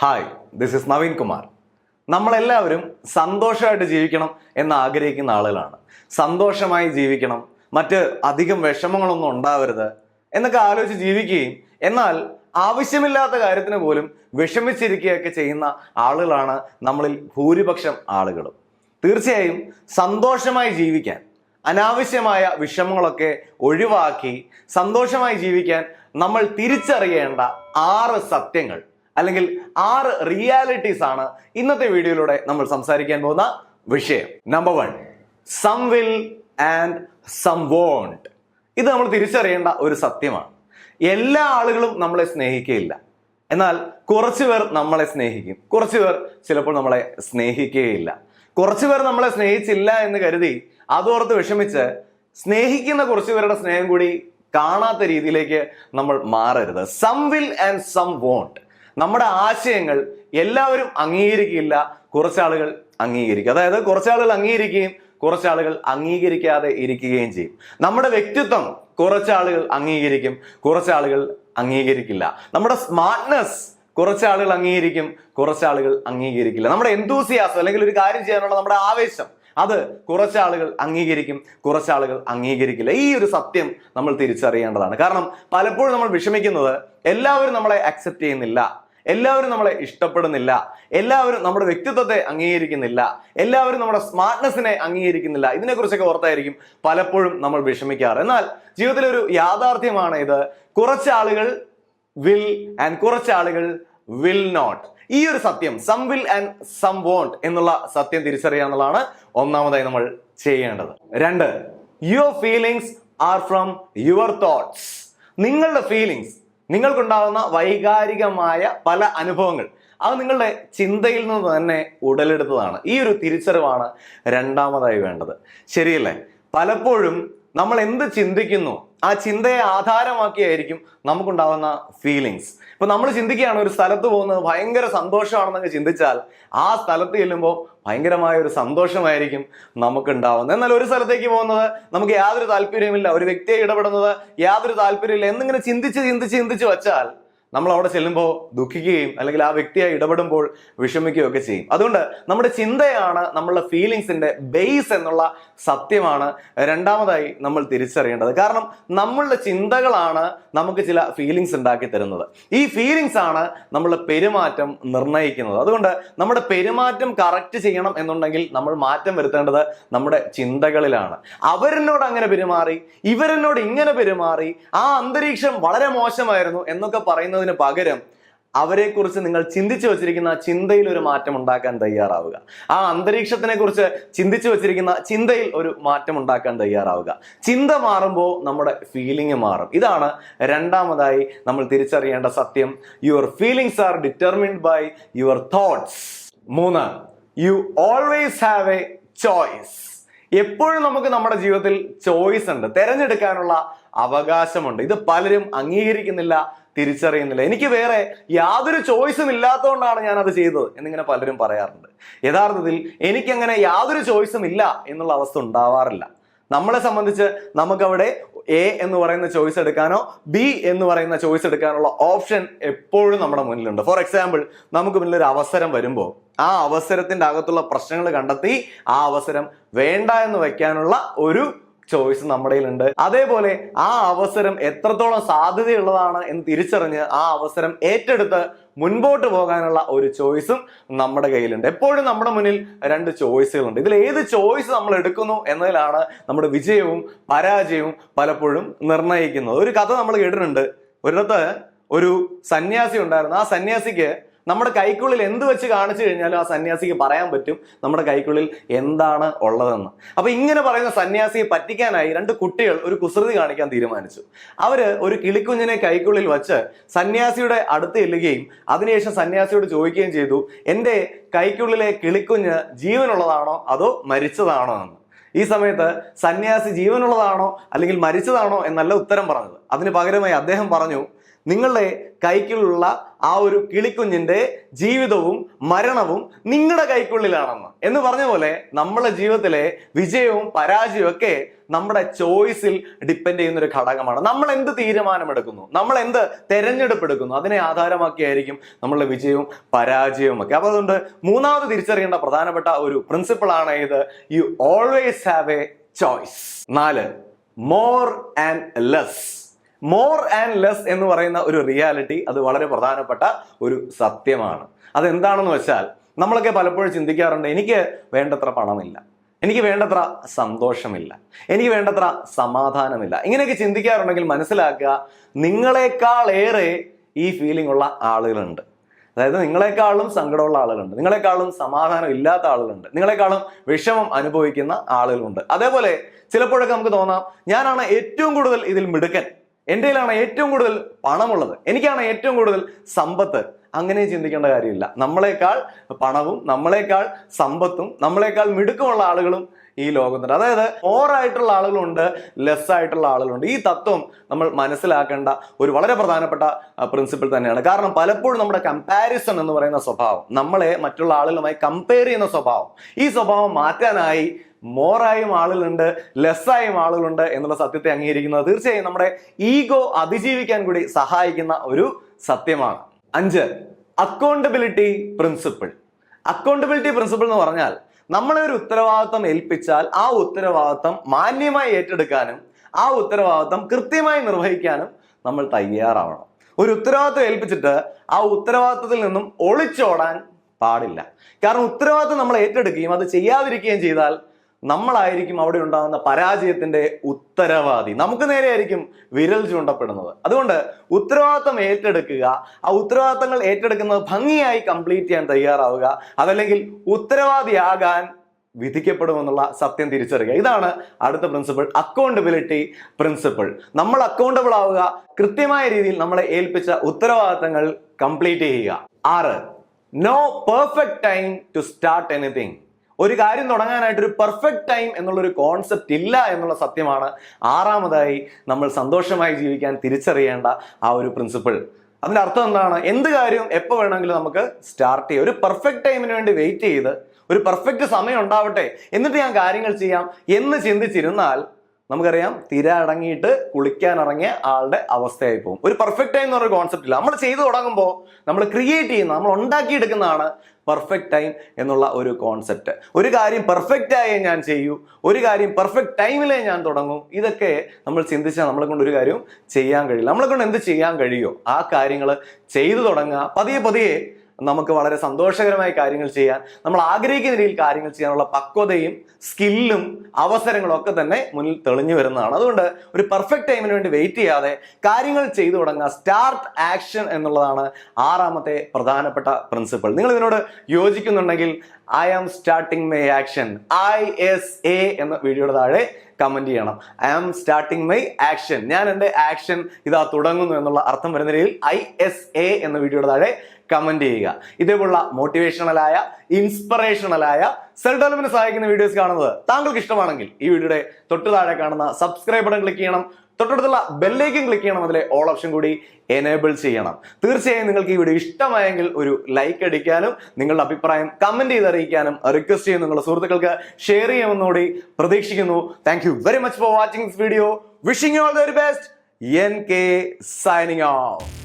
Hi, this is Naveen Kumar. നമ്മളെല്ലാവരും സന്തോഷമായിട്ട് ജീവിക്കണം എന്ന് ആഗ്രഹിക്കുന്ന ആളുകളാണ്. സന്തോഷമായി ജീവിക്കണം, മറ്റ് അധികം വിഷമങ്ങളൊന്നും ഉണ്ടാവരുത് എന്നൊക്കെ ആലോചിച്ച് ജീവിക്കുകയും എന്നാൽ ആവശ്യമില്ലാത്ത കാര്യത്തിന് പോലും വിഷമിച്ചിരിക്കുകയൊക്കെ ചെയ്യുന്ന ആളുകളാണ് നമ്മളിൽ ഭൂരിപക്ഷം ആളുകളും. തീർച്ചയായും സന്തോഷമായി ജീവിക്കാൻ അനാവശ്യമായ വിഷമങ്ങളൊക്കെ ഒഴിവാക്കി സന്തോഷമായി ജീവിക്കാൻ നമ്മൾ തിരിച്ചറിയേണ്ട 6 സത്യങ്ങൾ അല്ലെങ്കിൽ 6 റിയാലിറ്റീസ് ആണ് ഇന്നത്തെ വീഡിയോയിലൂടെ നമ്മൾ സംസാരിക്കാൻ പോകുന്ന വിഷയം. Number 1, some will and some won't. ഇത് നമ്മൾ തിരിച്ചറിയേണ്ട ഒരു സത്യമാണ്. എല്ലാ ആളുകളും നമ്മളെ സ്നേഹിക്കുകയില്ല, എന്നാൽ കുറച്ചു പേർ നമ്മളെ സ്നേഹിക്കും. കുറച്ചു പേർ ചിലപ്പോൾ നമ്മളെ സ്നേഹിക്കുകയില്ല. കുറച്ചു പേർ നമ്മളെ സ്നേഹിച്ചില്ല എന്ന് കരുതി അതോർത്ത് വിഷമിച്ച് സ്നേഹിക്കുന്ന കുറച്ചു പേരുടെ സ്നേഹം കൂടി കാണാത്ത രീതിയിലേക്ക് നമ്മൾ മാറരുത്. Some will and some won't. നമ്മുടെ ആശയങ്ങൾ എല്ലാവരും അംഗീകരിക്കില്ല, കുറച്ചാളുകൾ അംഗീകരിക്കും. അതായത് കുറച്ചാളുകൾ അംഗീകരിക്കുകയും കുറച്ചാളുകൾ അംഗീകരിക്കാതെ ഇരിക്കുകയും ചെയ്യും. നമ്മുടെ വ്യക്തിത്വം കുറച്ചാളുകൾ അംഗീകരിക്കും, കുറച്ചാളുകൾ അംഗീകരിക്കില്ല. നമ്മുടെ സ്മാർട്ട്നെസ് കുറച്ചാളുകൾ അംഗീകരിക്കും, കുറച്ചാളുകൾ അംഗീകരിക്കില്ല. നമ്മുടെ എന്തൂസിയാസം അല്ലെങ്കിൽ ഒരു കാര്യം ചെയ്യാനുള്ള നമ്മുടെ ആവേശം, അത് കുറച്ചാളുകൾ അംഗീകരിക്കും, കുറച്ചാളുകൾ അംഗീകരിക്കില്ല. ഈ ഒരു സത്യം നമ്മൾ തിരിച്ചറിയേണ്ടതാണ്. കാരണം പലപ്പോഴും നമ്മൾ വിഷമിക്കുന്നത് എല്ലാവരും നമ്മളെ അക്സെപ്റ്റ് ചെയ്യുന്നില്ല, എല്ലാവരും നമ്മളെ ഇഷ്ടപ്പെടുന്നില്ല, എല്ലാവരും നമ്മുടെ വ്യക്തിത്വത്തെ അംഗീകരിക്കുന്നില്ല, എല്ലാവരും നമ്മുടെ സ്മാർട്ട്നെസ്സിനെ അംഗീകരിക്കുന്നില്ല. ഇതിനെക്കുറിച്ചൊക്കെ ഓർത്തായിരിക്കും പലപ്പോഴും നമ്മൾ വിഷമിക്കാറ്. എന്നാൽ ജീവിതത്തിലെ ഒരു യാഥാർത്ഥ്യമാണ് ഇത്. കുറച്ചാളുകൾ വിൽ ആൻഡ് കുറച്ചാളുകൾ വിൽ നോട്ട്. ഈ ഒരു സത്യം, some will and some won't എന്നുള്ള സത്യം തിരിച്ചറിയുക എന്നുള്ളതാണ് ഒന്നാമതായി നമ്മൾ ചെയ്യേണ്ടത്. 2, your feelings are from your thoughts. നിങ്ങളുടെ ഫീലിങ്സ്, നിങ്ങൾക്കുണ്ടാകുന്ന വൈകാരികമായ പല അനുഭവങ്ങൾ, അത് നിങ്ങളുടെ ചിന്തയിൽ നിന്ന് തന്നെ ഉടലെടുത്തതാണ്. ഈ ഒരു തിരിച്ചറിവാണ് രണ്ടാമതായി വേണ്ടത്. ശരിയല്ലേ? പലപ്പോഴും നമ്മൾ എന്ത് ചിന്തിക്കുന്നു ആ ചിന്തയെ ആധാരമാക്കിയായിരിക്കും നമുക്കുണ്ടാവുന്ന ഫീലിങ്സ്. ഇപ്പൊ നമ്മൾ ചിന്തിക്കുകയാണ് ഒരു സ്ഥലത്ത് പോകുന്നത് ഭയങ്കര സന്തോഷമാണെന്നൊക്കെ ചിന്തിച്ചാൽ ആ സ്ഥലത്ത് ചെല്ലുമ്പോൾ ഭയങ്കരമായ ഒരു സന്തോഷമായിരിക്കും നമുക്ക് ഉണ്ടാവുന്നത്. എന്നാൽ ഒരു സ്ഥലത്തേക്ക് പോകുന്നത് നമുക്ക് യാതൊരു താല്പര്യമില്ല, ഒരു വ്യക്തിയെ ഇടപെടുന്നത് യാതൊരു താല്പര്യമില്ല എന്നിങ്ങനെ ചിന്തിച്ച് വച്ചാൽ നമ്മൾ അവിടെ ചെല്ലുമ്പോൾ ദുഃഖിക്കുകയും അല്ലെങ്കിൽ ആ വ്യക്തിയെ ഇടപെടുമ്പോൾ വിഷമിക്കുകയും ഒക്കെ ചെയ്യും. അതുകൊണ്ട് നമ്മുടെ ചിന്തയാണ് നമ്മളുടെ ഫീലിങ്സിന്റെ ബേസ് എന്നുള്ള സത്യമാണ് രണ്ടാമതായി നമ്മൾ തിരിച്ചറിയേണ്ടത്. കാരണം നമ്മളുടെ ചിന്തകളാണ് നമുക്ക് ചില ഫീലിങ്സ് ഉണ്ടാക്കി തരുന്നത്. ഈ ഫീലിങ്സ് ആണ് നമ്മളുടെ പെരുമാറ്റം നിർണ്ണയിക്കുന്നത്. അതുകൊണ്ട് നമ്മുടെ പെരുമാറ്റം കറക്റ്റ് ചെയ്യണം എന്നുണ്ടെങ്കിൽ നമ്മൾ മാറ്റം വരുത്തേണ്ടത് നമ്മുടെ ചിന്തകളിലാണ്. അവരെന്നോട് അങ്ങനെ പെരുമാറി, ഇവരെന്നോട് ഇങ്ങനെ പെരുമാറി, ആ അന്തരീക്ഷം വളരെ മോശമായിരുന്നു എന്നൊക്കെ പറയുന്നത് പകരം അവരെ കുറിച്ച് നിങ്ങൾ ചിന്തിച്ചു വെച്ചിരിക്കുന്ന ചിന്തയിൽ ഒരു മാറ്റം ഉണ്ടാക്കാൻ തയ്യാറാവുക. ആ അന്തരീക്ഷത്തിനെ കുറിച്ച് ചിന്തിച്ചു വെച്ചിരിക്കുന്ന ചിന്തയിൽ ഒരു മാറ്റം ഉണ്ടാക്കാൻ തയ്യാറാവുക. ചിന്ത മാറുമ്പോൾ നമ്മുടെ ഫീലിംഗ് മാറും. ഇതാണ് രണ്ടാമതായി നമ്മൾ തിരിച്ചറിയേണ്ട സത്യം. Your feelings are determined by your thoughts. 3, you always have a choice. എപ്പോഴും നമുക്ക് നമ്മുടെ ജീവിതത്തിൽ ചോയ്സ് ഉണ്ട്, തിരഞ്ഞെടുക്കാനുള്ള അവകാശമുണ്ട്. ഇത് പലരും അംഗീകരിക്കുന്നില്ല, തിരിച്ചറിയുന്നില്ല. എനിക്ക് വേറെ യാതൊരു ചോയ്സും ഇല്ലാത്തതുകൊണ്ടാണ് ഞാൻ അത് ചെയ്തത് എന്നിങ്ങനെ പലരും പറയാറുണ്ട്. യഥാർത്ഥത്തിൽ എനിക്കങ്ങനെ യാതൊരു ചോയ്സും ഇല്ല എന്നുള്ള അവസ്ഥ ഉണ്ടാവാറില്ല. നമ്മളെ സംബന്ധിച്ച് നമുക്കവിടെ എ എന്ന് പറയുന്ന ചോയ്സ് എടുക്കാനോ ബി എന്ന് പറയുന്ന ചോയ്സ് എടുക്കാനുള്ള ഓപ്ഷൻ എപ്പോഴും നമ്മുടെ മുന്നിലുണ്ട്. ഫോർ എക്സാമ്പിൾ, നമുക്ക് മുന്നിൽ ഒരു അവസരം വരുമ്പോൾ ആ അവസരത്തിന്റെ അകത്തുള്ള പ്രശ്നങ്ങൾ കണ്ടെത്തി ആ അവസരം വേണ്ട എന്ന് വെക്കാനുള്ള ഒരു ചോയ്സ് നമ്മുടെ കയ്യിലുണ്ട്. അതേപോലെ ആ അവസരം എത്രത്തോളം സാധ്യതയുള്ളതാണ് എന്ന് തിരിച്ചറിഞ്ഞ് ആ അവസരം ഏറ്റെടുത്ത് മുൻപോട്ട് പോകാനുള്ള ഒരു ചോയ്സും നമ്മുടെ കയ്യിലുണ്ട്. എപ്പോഴും നമ്മുടെ മുന്നിൽ 2 ചോയ്സുകളുണ്ട്. ഇതിൽ ഏത് ചോയ്സ് നമ്മൾ എടുക്കുന്നു എന്നതിലാണ് നമ്മുടെ വിജയവും പരാജയവും പലപ്പോഴും നിർണ്ണയിക്കുന്നത്. ഒരു കഥ നമ്മൾ കേട്ടിട്ടുണ്ട്. ഒരിടത്ത് ഒരു സന്യാസി ഉണ്ടായിരുന്നു. ആ സന്യാസിക്ക് നമ്മുടെ കൈക്കുള്ളിൽ എന്ത് വെച്ച് കാണിച്ചു കഴിഞ്ഞാലും ആ സന്യാസിക്ക് പറയാൻ പറ്റും നമ്മുടെ കൈക്കുള്ളിൽ എന്താണ് ഉള്ളതെന്ന്. അപ്പൊ ഇങ്ങനെ പറയുന്ന സന്യാസിയെ പറ്റിക്കാനായി 2 കുട്ടികൾ ഒരു കുസൃതി കാണിക്കാൻ തീരുമാനിച്ചു. അവര് ഒരു കിളിക്കുഞ്ഞിനെ കൈക്കുള്ളിൽ വച്ച് സന്യാസിയുടെ അടുത്ത് ചെല്ലുകയും അതിനുശേഷം സന്യാസിയോട് ചോദിക്കുകയും ചെയ്തു, എന്റെ കൈക്കുള്ളിലെ കിളിക്കുഞ്ഞ് ജീവനുള്ളതാണോ അതോ മരിച്ചതാണോ എന്ന്. ഈ സമയത്ത് സന്യാസി ജീവനുള്ളതാണോ അല്ലെങ്കിൽ മരിച്ചതാണോ എന്നല്ല ഉത്തരം പറഞ്ഞത്. അതിന് പകരമായി അദ്ദേഹം പറഞ്ഞു, നിങ്ങളുടെ കൈക്കുള്ളിലുള്ള ആ ഒരു കിളിക്കുഞ്ഞിന്റെ ജീവിതവും മരണവും നിങ്ങളുടെ കൈക്കുള്ളിലാണെന്ന് എന്ന് പറഞ്ഞ പോലെ നമ്മുടെ ജീവിതത്തിലെ വിജയവും പരാജയവും ഒക്കെ നമ്മുടെ ചോയ്സിൽ ഡിപ്പെൻഡ് ചെയ്യുന്ന ഒരു ഘടകമാണ്. നമ്മൾ എന്ത് തീരുമാനമെടുക്കുന്നു, നമ്മൾ എന്ത് തെരഞ്ഞെടുപ്പ് എടുക്കുന്നു, അതിനെ ആധാരമാക്കിയായിരിക്കും നമ്മളുടെ വിജയവും പരാജയവും ഒക്കെ. അപ്പൊ അതുകൊണ്ട് മൂന്നാമത് തിരിച്ചറിയേണ്ട പ്രധാനപ്പെട്ട ഒരു പ്രിൻസിപ്പിൾ ആണ് ഇത്, U always have a choice. 4, more and less. More and less എന്ന് പറയുന്ന ഒരു റിയാലിറ്റി അത് വളരെ പ്രധാനപ്പെട്ട ഒരു സത്യമാണ്. അതെന്താണെന്ന് വെച്ചാൽ നമ്മളൊക്കെ പലപ്പോഴും ചിന്തിക്കാറുണ്ട്, എനിക്ക് വേണ്ടത്ര പണമില്ല, എനിക്ക് വേണ്ടത്ര സന്തോഷമില്ല, എനിക്ക് വേണ്ടത്ര സമാധാനമില്ല. ഇങ്ങനെയൊക്കെ ചിന്തിക്കാറുണ്ടെങ്കിൽ മനസ്സിലാക്കുക, നിങ്ങളെക്കാൾ ഏറെ ഈ ഫീലിംഗ് ഉള്ള ആളുകളുണ്ട്. അതായത് നിങ്ങളെക്കാളും സങ്കടമുള്ള ആളുകളുണ്ട്, നിങ്ങളെക്കാളും സമാധാനം ഇല്ലാത്ത ആളുകളുണ്ട്, നിങ്ങളെക്കാളും വിഷമം അനുഭവിക്കുന്ന ആളുകളുണ്ട്. അതേപോലെ ചിലപ്പോഴൊക്കെ നമുക്ക് തോന്നാം, ഞാനാണ് ഏറ്റവും കൂടുതൽ ഇതിൽ മിടുക്കൻ, എൻ്റെ കയ്യിലാണ് ഏറ്റവും കൂടുതൽ പണമുള്ളത്, എനിക്കാണ് ഏറ്റവും കൂടുതൽ സമ്പത്ത്. അങ്ങനെ ചിന്തിക്കേണ്ട കാര്യമില്ല. നമ്മളെക്കാൾ പണവും നമ്മളെക്കാൾ സമ്പത്തും നമ്മളെക്കാൾ മിടുക്കമുള്ള ആളുകളും ഈ ലോകത്തുണ്ട്. അതായത് മോർ ആയിട്ടുള്ള ആളുകളുണ്ട്, ലെസ് ആയിട്ടുള്ള ആളുകളുണ്ട്. ഈ തത്വം നമ്മൾ മനസ്സിലാക്കേണ്ട ഒരു വളരെ പ്രധാനപ്പെട്ട പ്രിൻസിപ്പിൾ തന്നെയാണ്. കാരണം പലപ്പോഴും നമ്മുടെ കമ്പാരിസൺ എന്ന് പറയുന്ന സ്വഭാവം, നമ്മളെ മറ്റുള്ള ആളുകളുമായി കമ്പയർ ചെയ്യുന്ന സ്വഭാവം, ഈ സ്വഭാവം മാറ്റാനായി മോറായും ആളുകളുണ്ട്, ലെസ്സായും ആളുകളുണ്ട് എന്നുള്ള സത്യത്തെ അംഗീകരിക്കുന്നത് തീർച്ചയായും നമ്മുടെ ഈഗോ അതിജീവിക്കാൻ കൂടി സഹായിക്കുന്ന ഒരു സത്യമാണ്. 5, അക്കൗണ്ടബിലിറ്റി പ്രിൻസിപ്പിൾ. അക്കൗണ്ടബിലിറ്റി പ്രിൻസിപ്പിൾ എന്ന് പറഞ്ഞാൽ നമ്മളെ ഒരു ഉത്തരവാദിത്തം ഏൽപ്പിച്ചാൽ ആ ഉത്തരവാദിത്തം മാന്യമായി ഏറ്റെടുക്കാനും ആ ഉത്തരവാദിത്തം കൃത്യമായി നിർവഹിക്കാനും നമ്മൾ തയ്യാറാവണം. ഒരു ഉത്തരവാദിത്തം ഏൽപ്പിച്ചിട്ട് ആ ഉത്തരവാദിത്തത്തിൽ നിന്നും ഒളിച്ചോടാൻ പാടില്ല. കാരണം ഉത്തരവാദിത്തം നമ്മൾ ഏറ്റെടുക്കുകയും അത് ചെയ്യാതിരിക്കുകയും ചെയ്താൽ നമ്മളായിരിക്കും അവിടെ ഉണ്ടാകുന്ന പരാജയത്തിന്റെ ഉത്തരവാദി. നമുക്ക് നേരെയായിരിക്കും വിരൽ ചൂണ്ടപ്പെടുന്നത്. അതുകൊണ്ട് ഉത്തരവാദിത്തം ഏറ്റെടുക്കുക, ആ ഉത്തരവാദിത്തങ്ങൾ ഏറ്റെടുക്കുന്നത് ഭംഗിയായി കംപ്ലീറ്റ് ചെയ്യാൻ തയ്യാറാവുക, അതല്ലെങ്കിൽ ഉത്തരവാദിയാകാൻ വിധിക്കപ്പെടുമെന്നുള്ള സത്യം തിരിച്ചറിയുക. ഇതാണ് അടുത്ത പ്രിൻസിപ്പിൾ, അക്കൗണ്ടബിലിറ്റി പ്രിൻസിപ്പിൾ. നമ്മൾ അക്കൗണ്ടബിൾ ആവുക, കൃത്യമായ രീതിയിൽ നമ്മളെ ഏൽപ്പിച്ച ഉത്തരവാദിത്തങ്ങൾ കംപ്ലീറ്റ് ചെയ്യുക. 6, no perfect time to start anything. ഒരു കാര്യം തുടങ്ങാനായിട്ട് ഒരു പെർഫെക്റ്റ് ടൈം എന്നുള്ളൊരു കോൺസെപ്റ്റ് ഇല്ല എന്നുള്ള സത്യമാണ് ആറാമതായി നമ്മൾ സന്തോഷമായി ജീവിക്കാൻ തിരിച്ചറിയേണ്ട ആ ഒരു പ്രിൻസിപ്പിൾ. അതിന്റെ അർത്ഥം എന്താണ്? എന്ത് കാര്യവും എപ്പോൾ വേണമെങ്കിലും നമുക്ക് സ്റ്റാർട്ട് ചെയ്യാം. ഒരു പെർഫെക്റ്റ് ടൈമിന് വേണ്ടി വെയിറ്റ് ചെയ്ത് ഒരു പെർഫെക്റ്റ് സമയം ഉണ്ടാവട്ടെ എന്നിട്ട് ഞാൻ കാര്യങ്ങൾ ചെയ്യാം എന്ന് ചിന്തിച്ചിരുന്നാൽ നമുക്കറിയാം, തിര അടങ്ങിയിട്ട് കുളിക്കാൻ ഇറങ്ങിയ ആളുടെ അവസ്ഥയായി പോകും. ഒരു പെർഫെക്റ്റ് ടൈം എന്ന് പറഞ്ഞ കോൺസെപ്റ്റ് ഇല്ല. നമ്മൾ ചെയ്തു തുടങ്ങുമ്പോൾ നമ്മൾ ക്രിയേറ്റ് ചെയ്യുന്ന, നമ്മൾ ഉണ്ടാക്കിയെടുക്കുന്നതാണ് പെർഫെക്റ്റ് ടൈം എന്നുള്ള ഒരു കോൺസെപ്റ്റ്. ഒരു കാര്യം പെർഫെക്റ്റ് ആയേ ഞാൻ ചെയ്യൂ, ഒരു കാര്യം പെർഫെക്റ്റ് ടൈമിലേ ഞാൻ തുടങ്ങും. ഇതൊക്കെ നമ്മൾ ചിന്തിച്ചാൽ നമ്മളെ കൊണ്ട് ഒരു കാര്യവും ചെയ്യാൻ കഴിയില്ല. നമ്മളെ കൊണ്ട് എന്ത് ചെയ്യാൻ കഴിയോ ആ കാര്യങ്ങൾ ചെയ്തു തുടങ്ങുക. പതിയെ പതിയെ നമുക്ക് വളരെ സന്തോഷകരമായ കാര്യങ്ങൾ ചെയ്യാൻ, നമ്മൾ ആഗ്രഹിക്കുന്ന രീതിയിൽ കാര്യങ്ങൾ ചെയ്യാനുള്ള പക്വതയും സ്കില്ലും അവസരങ്ങളും ഒക്കെ തന്നെ മുന്നിൽ തെളിഞ്ഞു വരുന്നതാണ്. അതുകൊണ്ട് ഒരു പെർഫെക്റ്റ് ടൈമിന് വേണ്ടി വെയിറ്റ് ചെയ്യാതെ കാര്യങ്ങൾ ചെയ്തു തുടങ്ങുക. സ്റ്റാർട്ട് ആക്ഷൻ എന്നുള്ളതാണ് ആറാമത്തെ പ്രധാനപ്പെട്ട പ്രിൻസിപ്പിൾ. നിങ്ങൾ ഇതിനോട് യോജിക്കുന്നുണ്ടെങ്കിൽ I am starting my action, ISA എന്ന വീഡിയോയുടെ താഴെ കമന്റ് ചെയ്യണം. I am starting my action, ഞാൻ എൻ്റെ ആക്ഷൻ ഇതാ തുടങ്ങുന്നു എന്നുള്ള അർത്ഥം വരുന്ന രീതിയിൽ ISA എന്ന വീഡിയോയുടെ താഴെ കമന്റ് ചെയ്യുക. ഇതേപോലുള്ള മോട്ടിവേഷണലായ, ഇൻസ്പിറേഷണലായ, സെൽഫ് ഡെവലപ്മെന്റ് സഹായിക്കുന്ന വീഡിയോസ് കാണുന്നത് താങ്കൾക്ക് ഇഷ്ടമാണെങ്കിൽ ഈ വീഡിയോയുടെ തൊട്ട് താഴെ കാണുന്ന സബ്സ്ക്രൈബ് ബട്ടൺ ക്ലിക്ക് ചെയ്യണം, തൊട്ടടുത്തുള്ള ബെല്ലൈക്കൻ ക്ലിക്ക് ചെയ്യണം, അതിലെ ഓൾ ഓപ്ഷൻ കൂടി എനേബിൾ ചെയ്യണം. തീർച്ചയായും നിങ്ങൾക്ക് ഈ വീഡിയോ ഇഷ്ടമായെങ്കിൽ ഒരു ലൈക്ക് അടിക്കാനും നിങ്ങളുടെ അഭിപ്രായം കമന്റ് ചെയ്ത് അറിയിക്കാനും റിക്വസ്റ്റ് ചെയ്യുന്നു. നിങ്ങളുടെ സുഹൃത്തുക്കൾക്ക് ഷെയർ ചെയ്യുമെന്നുകൂടി പ്രതീക്ഷിക്കുന്നു. Thank you very much for watching this video. Wishing you all the very best. NK signing off.